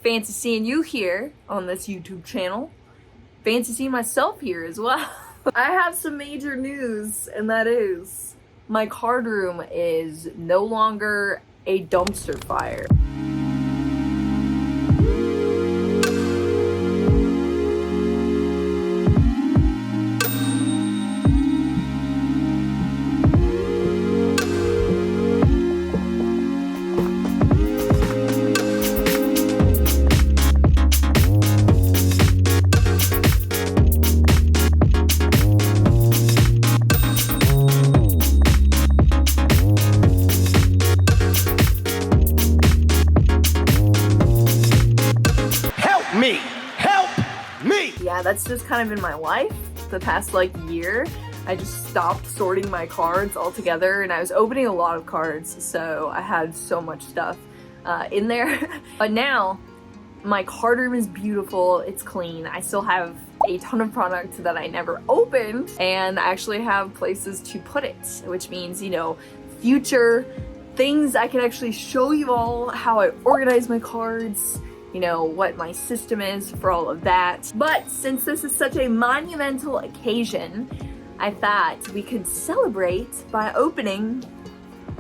Fancy seeing you here on this YouTube channel. Fancy seeing myself here as well. I have some major news, and that is my card room is no longer a dumpster fire. Yeah, that's just kind of been my life the past like year. I just stopped sorting my cards altogether, and I was opening a lot of cards, so I had so much stuff in there. But now my card room is beautiful, it's clean. I still have a ton of product that I never opened, and I actually have places to put it, which means, you know, future things I can actually show you all how I organize my cards, you know, what my system is for all of that. But since this is such a monumental occasion, I thought we could celebrate by opening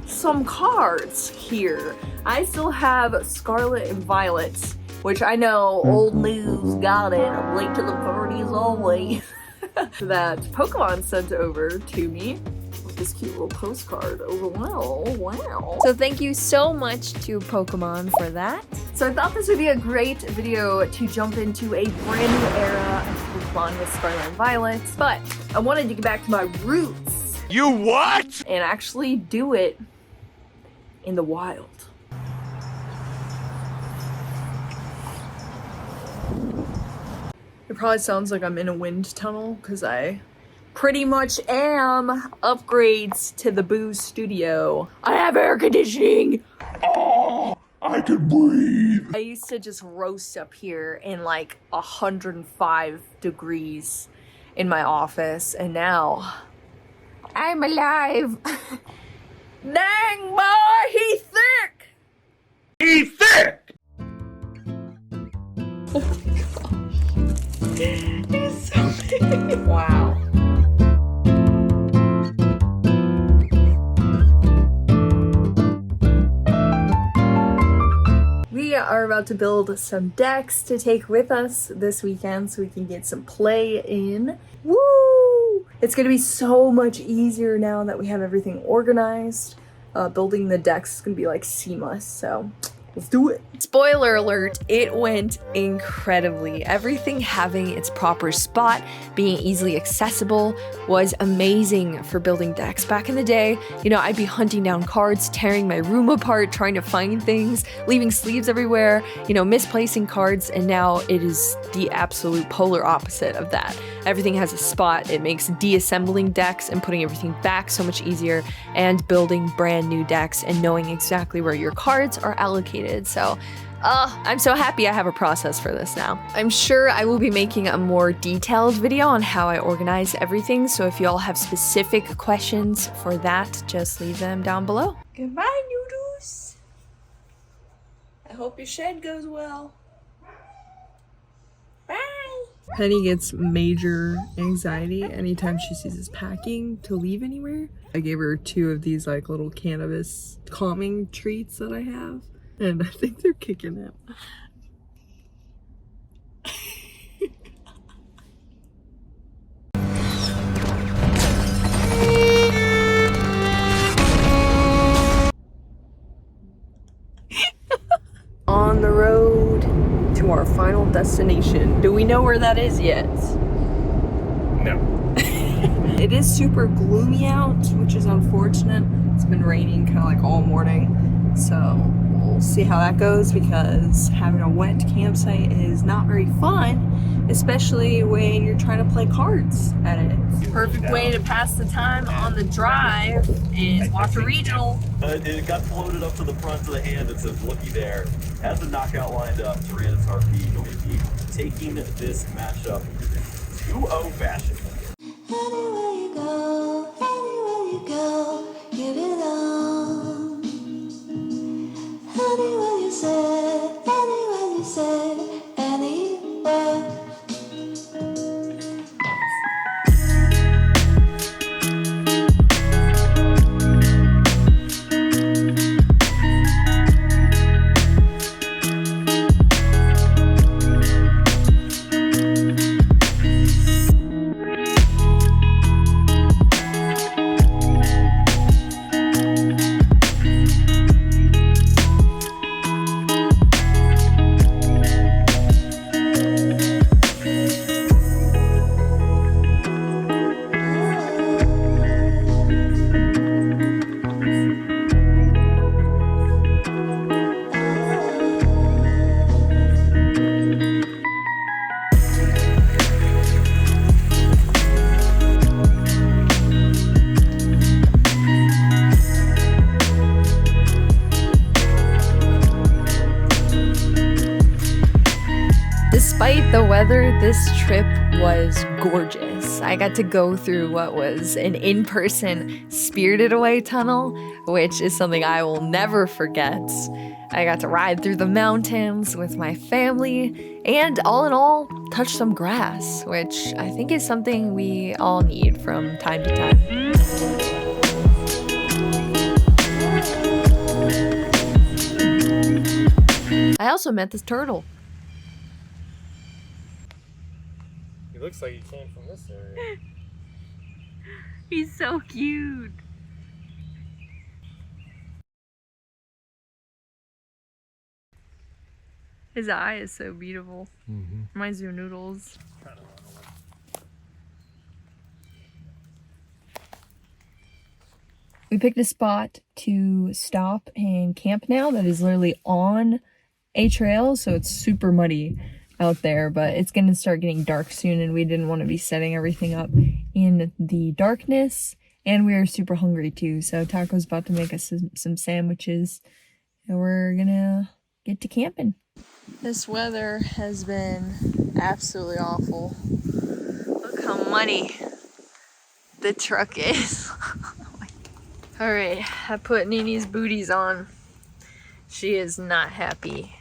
some cards here. I still have Scarlet and Violet, which I know old news got it. I'm late to the party as always. That Pokemon sent over to me. This cute little postcard. Oh wow. So thank you so much to Pokemon for that. So I thought this would be a great video to jump into a brand new era of Pokemon with Scarlet and Violet, but I wanted to get back to my roots. You what? And actually do it in the wild. It probably sounds like I'm in a wind tunnel because I pretty much am. Upgrades to the Booze studio. I have air conditioning. Oh, I can breathe. I used to just roast up here in like 105 degrees in my office, and now I'm alive. Dang boy, he thick. He thick. Oh my gosh. He's so big. Wow. We are about to build some decks to take with us this weekend so we can get some play in. Woo! It's gonna be so much easier now that we have everything organized. Building the decks is gonna be like seamless, so let's do it. Spoiler alert, it went incredibly. Everything having its proper spot, being easily accessible, was amazing for building decks. Back in the day, you know, I'd be hunting down cards, tearing my room apart, trying to find things, leaving sleeves everywhere, you know, misplacing cards, and now it is the absolute polar opposite of that. Everything has a spot. It makes deassembling decks and putting everything back so much easier, and building brand new decks and knowing exactly where your cards are allocated. So I'm so happy I have a process for this now. I'm sure I will be making a more detailed video on how I organize everything, so if you all have specific questions for that, just leave them down below. Goodbye, noodles. I hope your shed goes well. Bye. Penny gets major anxiety anytime she sees us packing to leave anywhere. I gave her 2 of these like little cannabis calming treats that I have, and I think they're kicking it. On the road to our final destination. Do we know where that is yet? No. It is super gloomy out, which is unfortunate. It's been raining kind of like all morning, so we'll see how that goes, because having a wet campsite is not very fun, especially when you're trying to play cards at it. Perfect way to pass the time on the drive is watch a regional. It got floated up to the front of the hand that says "Looky there." Has the knockout lined up. Tyranitar going to be taking this matchup 2-0 fashion. Anywhere you go, give it on. Anywhere you say, Despite the weather, this trip was gorgeous. I got to go through what was an in-person Spirited Away tunnel, which is something I will never forget. I got to ride through the mountains with my family, and all in all, touch some grass, which I think is something we all need from time to time. I also met this turtle. He looks like he came from this area. He's so cute. His eye is so beautiful. Reminds me of Noodles. We picked a spot to stop and camp now that is literally on a trail, so it's super muddy out there, but it's gonna start getting dark soon and we didn't want to be setting everything up in the darkness, and we are super hungry too, so Taco's about to make us some sandwiches and we're gonna get to camping. This weather has been absolutely awful. Look how muddy the truck is. All right, I put Nini's booties on. She is not happy.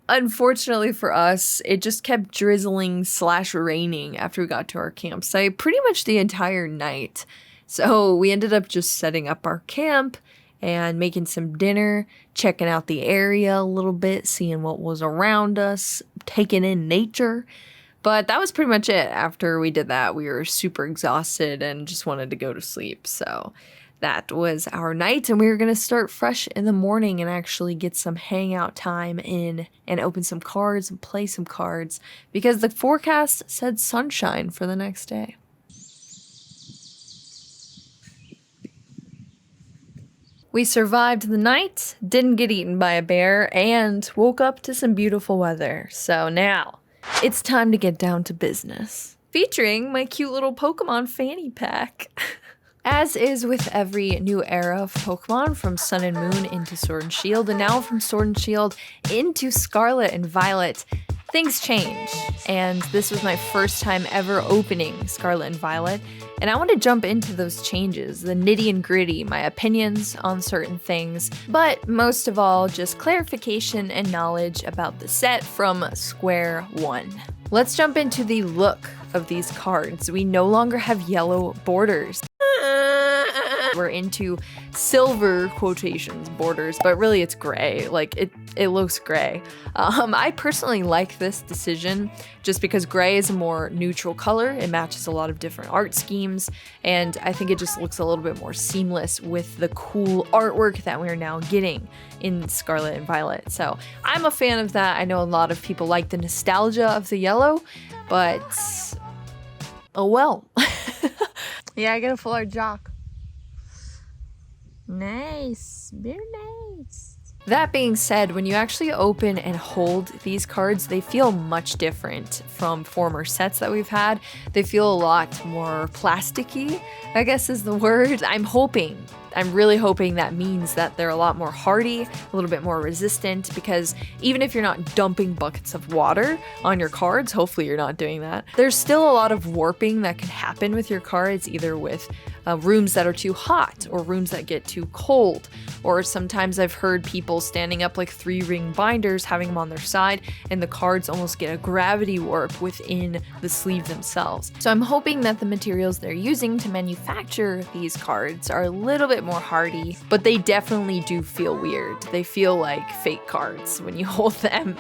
Unfortunately for us, it just kept drizzling / raining after we got to our campsite pretty much the entire night. So we ended up just setting up our camp and making some dinner, checking out the area a little bit, seeing what was around us, taking in nature. But that was pretty much it. After we did that, we were super exhausted and just wanted to go to sleep. So that was our night, and we were going to start fresh in the morning and actually get some hangout time in and open some cards and play some cards because the forecast said sunshine for the next day. We survived the night, didn't get eaten by a bear, and woke up to some beautiful weather. So now it's time to get down to business. Featuring my cute little Pokemon fanny pack. As is with every new era of Pokemon, from Sun and Moon into Sword and Shield, and now from Sword and Shield into Scarlet and Violet, things change. And this was my first time ever opening Scarlet and Violet, and I want to jump into those changes, the nitty and gritty, my opinions on certain things, but most of all, just clarification and knowledge about the set from square one. Let's jump into the look of these cards. We no longer have yellow borders. We're into silver quotations borders, but really it's gray. Like it looks gray. I personally like this decision just because gray is a more neutral color. It matches a lot of different art schemes, and I think it just looks a little bit more seamless with the cool artwork that we're now getting in Scarlet and Violet. So I'm a fan of that. I know a lot of people like the nostalgia of the yellow, but oh well. Yeah, I get a full art jock. Nice, very nice. That being said, when you actually open and hold these cards, they feel much different from former sets that we've had. They feel a lot more plasticky, I guess is the word. I'm really hoping that means that they're a lot more hardy, a little bit more resistant, because even if you're not dumping buckets of water on your cards, hopefully you're not doing that, there's still a lot of warping that can happen with your cards, either with rooms that are too hot or rooms that get too cold. Or sometimes I've heard people standing up like 3-ring binders, having them on their side, and the cards almost get a gravity warp within the sleeve themselves. So I'm hoping that the materials they're using to manufacture these cards are a little bit more hardy, but they definitely do feel weird. They feel like fake cards when you hold them.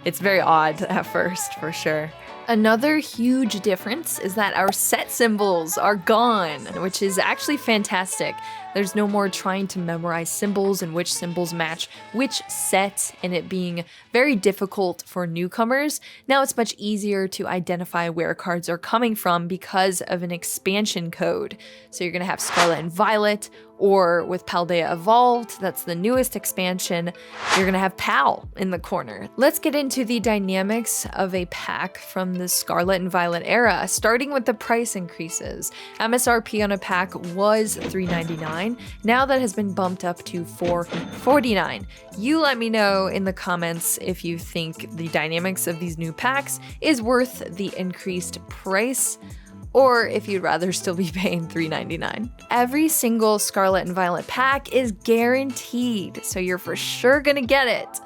It's very odd at first, for sure. Another huge difference is that our set symbols are gone, which is actually fantastic. There's no more trying to memorize symbols and which symbols match which set, and it being very difficult for newcomers. Now it's much easier to identify where cards are coming from because of an expansion code. So you're going to have Scarlet and Violet, or with Paldea Evolved, that's the newest expansion, you're going to have PAL in the corner. Let's get into the dynamics of a pack from the Scarlet and Violet era, starting with the price increases. MSRP on a pack was $3.99. Now that has been bumped up to $4.49. You let me know in the comments if you think the dynamics of these new packs is worth the increased price, or if you'd rather still be paying $3.99. Every single Scarlet and Violet pack is guaranteed, so you're for sure gonna get it.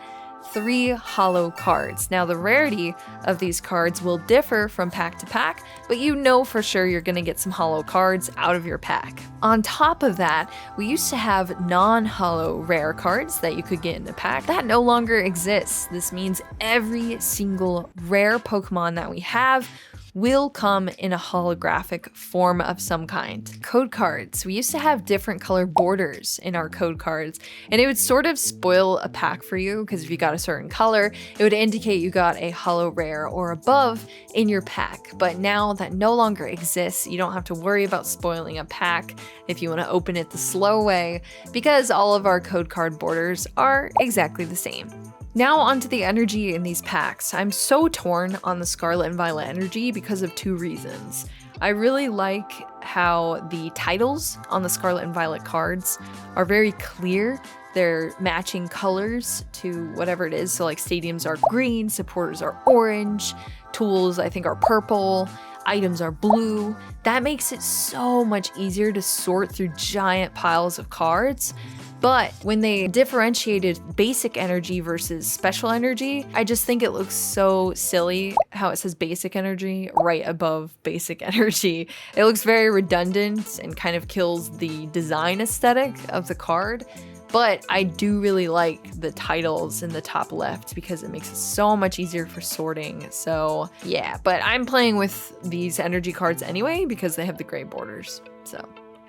3 holo cards. Now the rarity of these cards will differ from pack to pack, but you know for sure you're gonna get some holo cards out of your pack. On top of that, we used to have non-holo rare cards that you could get in the pack. That no longer exists. This means every single rare Pokemon that we have will come in a holographic form of some kind. Code cards. We used to have different color borders in our code cards, and it would sort of spoil a pack for you, because if you got a certain color, it would indicate you got a holo rare or above in your pack. But now that no longer exists, you don't have to worry about spoiling a pack if you want to open it the slow way, because all of our code card borders are exactly the same. Now onto the energy in these packs. I'm so torn on the Scarlet and Violet energy because of 2 reasons. I really like how the titles on the Scarlet and Violet cards are very clear. They're matching colors to whatever it is. So like stadiums are green, supporters are orange, tools I think are purple, items are blue. That makes it so much easier to sort through giant piles of cards. But when they differentiated basic energy versus special energy, I just think it looks so silly how it says basic energy right above basic energy. It looks very redundant and kind of kills the design aesthetic of the card. But I do really like the titles in the top left because it makes it so much easier for sorting. So yeah, but I'm playing with these energy cards anyway because they have the gray borders. So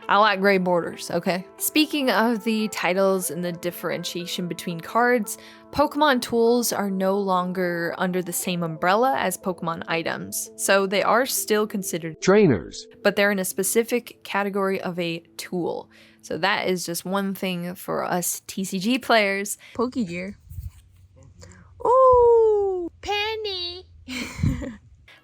I like gray borders, okay? Speaking of the titles and the differentiation between cards, Pokemon tools are no longer under the same umbrella as Pokemon items. So they are still considered Trainers. but they're in a specific category of a tool. So that is just one thing for us TCG players. Pokegear. Ooh, Penny.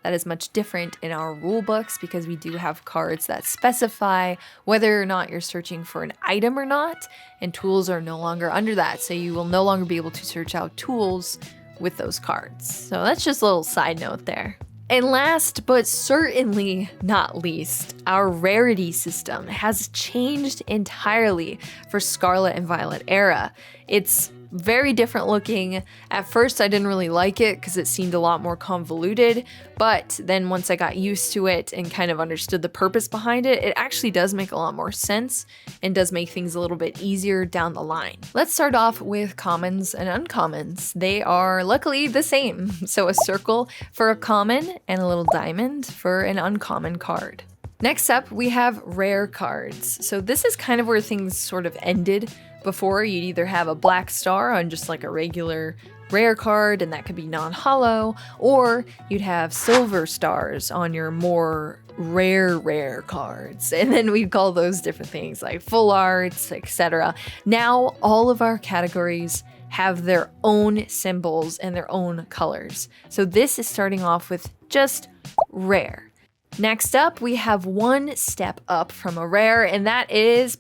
That is much different in our rule books because we do have cards that specify whether or not you're searching for an item or not, and tools are no longer under that. So you will no longer be able to search out tools with those cards. So that's just a little side note there. And last but certainly not least, our rarity system has changed entirely for Scarlet and Violet era. It's very different looking. At first I didn't really like it because it seemed a lot more convoluted, but then once I got used to it and kind of understood the purpose behind it, it actually does make a lot more sense and does make things a little bit easier down the line. Let's start off with commons and uncommons. They are luckily the same. So a circle for a common and a little diamond for an uncommon card. Next up, we have rare cards. So this is kind of where things sort of ended. Before, you'd either have a black star on just like a regular rare card, and that could be non-holo, or you'd have silver stars on your more rare cards. And then we'd call those different things like full arts, etc. Now, all of our categories have their own symbols and their own colors. So this is starting off with just rare. Next up, we have one step up from a rare, and that is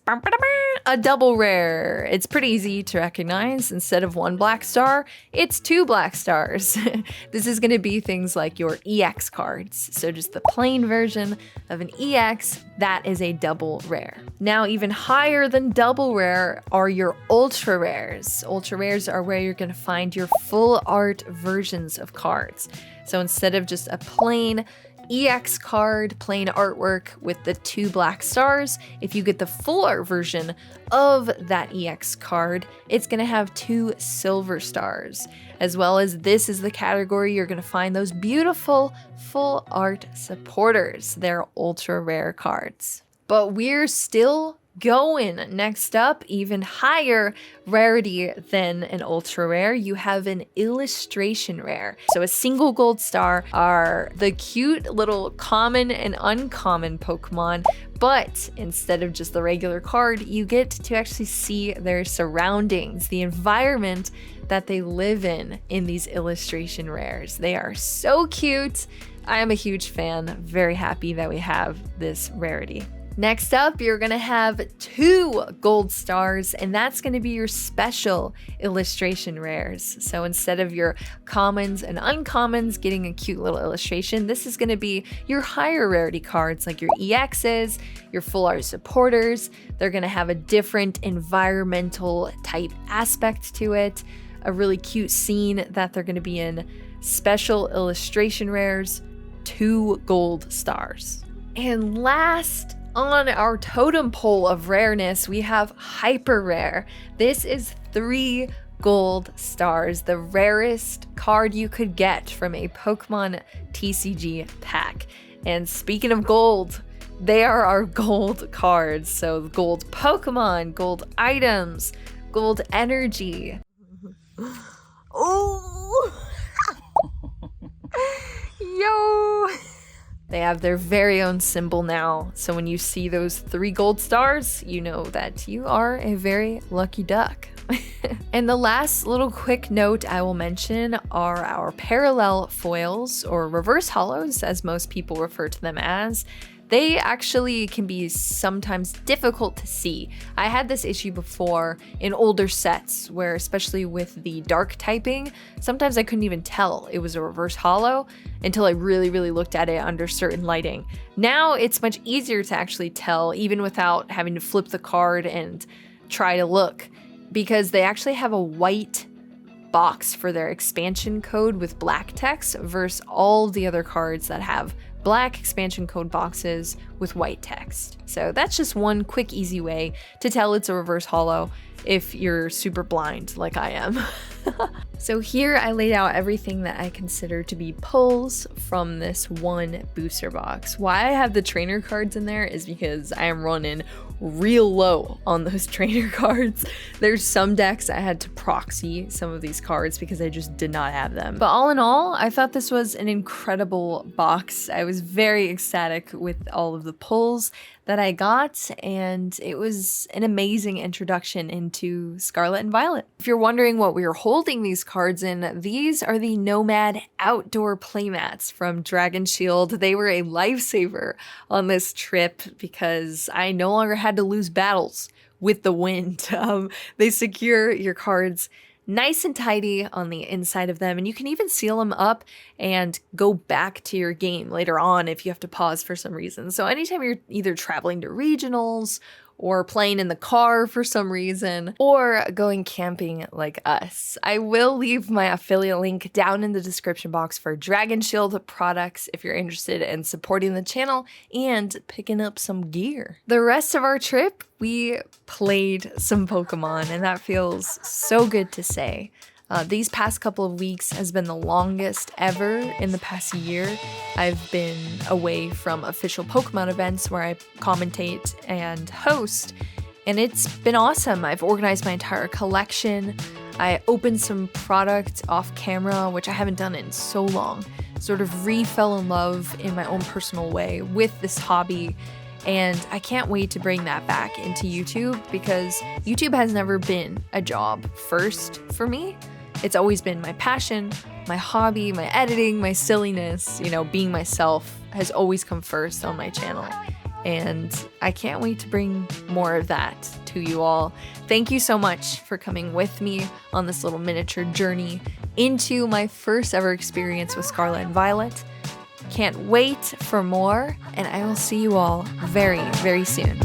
a double rare. It's pretty easy to recognize. Instead of 1 black star, it's 2 black stars. This is going to be things like your EX cards. So just the plain version of an EX, that is a double rare. Now, even higher than double rare are your ultra rares. Ultra rares are where you're going to find your full art versions of cards. So instead of just a plain EX card, plain artwork with the 2 black stars, if you get the full art version of that EX card, it's going to have 2 silver stars. As well as this is the category you're going to find those beautiful full art supporters. They're ultra rare cards. But we're still going. Next up, even higher rarity than an ultra rare, you have an illustration rare. So a single gold star are the cute little common and uncommon Pokemon, but instead of just the regular card, you get to actually see their surroundings, the environment that they live in these illustration rares. They are so cute. I am a huge fan. Very happy that we have this rarity. Next up, you're gonna have 2 gold stars, and that's gonna be your special illustration rares. So instead of your commons and uncommons getting a cute little illustration, this is gonna be your higher rarity cards, like your EXs, your full art supporters. They're gonna have a different environmental type aspect to it, a really cute scene that they're gonna be in. Special illustration rares, 2 gold stars. And last, on our totem pole of rareness, we have hyper rare. This is 3 gold stars, the rarest card you could get from a Pokemon TCG pack. And speaking of gold, they are our gold cards. So gold Pokemon, gold items, gold energy. Oh, yo. They have their very own symbol now, so when you see those 3 gold stars, you know that you are a very lucky duck. And the last little quick note I will mention are our parallel foils, or reverse holos, as most people refer to them as. They actually can be sometimes difficult to see. I had this issue before in older sets where, especially with the dark typing, sometimes I couldn't even tell it was a reverse holo until I really looked at it under certain lighting. Now it's much easier to actually tell, even without having to flip the card and try to look, because they actually have a white box for their expansion code with black text versus all the other cards that have black expansion code boxes with white text. So that's just one quick, easy way to tell it's a reverse holo if you're super blind like I am. So here I laid out everything that I consider to be pulls from this one booster box. Why I have the trainer cards in there is because I am running real low on those trainer cards. There's some decks I had to proxy some of these cards because I just did not have them. But all in all, I thought this was an incredible box. I was very ecstatic with all of the pulls that I got, and it was an amazing introduction into Scarlet and Violet. If you're wondering what we are holding these cards in, these are the Nomad outdoor playmats from Dragon Shield. They were a lifesaver on this trip because I no longer had to lose battles with the wind. They secure your cards nice and tidy on the inside of them, and you can even seal them up and go back to your game later on if you have to pause for some reason. So anytime you're either traveling to regionals or playing in the car for some reason, or going camping like us, I will leave my affiliate link down in the description box for Dragon Shield products if you're interested in supporting the channel and picking up some gear. The rest of our trip, we played some Pokemon, and that feels so good to say. These past couple of weeks has been the longest ever in the past year. I've been away from official Pokemon events where I commentate and host, and it's been awesome. I've organized my entire collection. I opened some product off camera, which I haven't done in so long. Sort of fell in love in my own personal way with this hobby. And I can't wait to bring that back into YouTube because YouTube has never been a job first for me. It's always been my passion, my hobby, my editing, my silliness, you know, being myself has always come first on my channel. And I can't wait to bring more of that to you all. Thank you so much for coming with me on this little miniature journey into my first ever experience with Scarlet and Violet. Can't wait for more, and I will see you all very, very soon.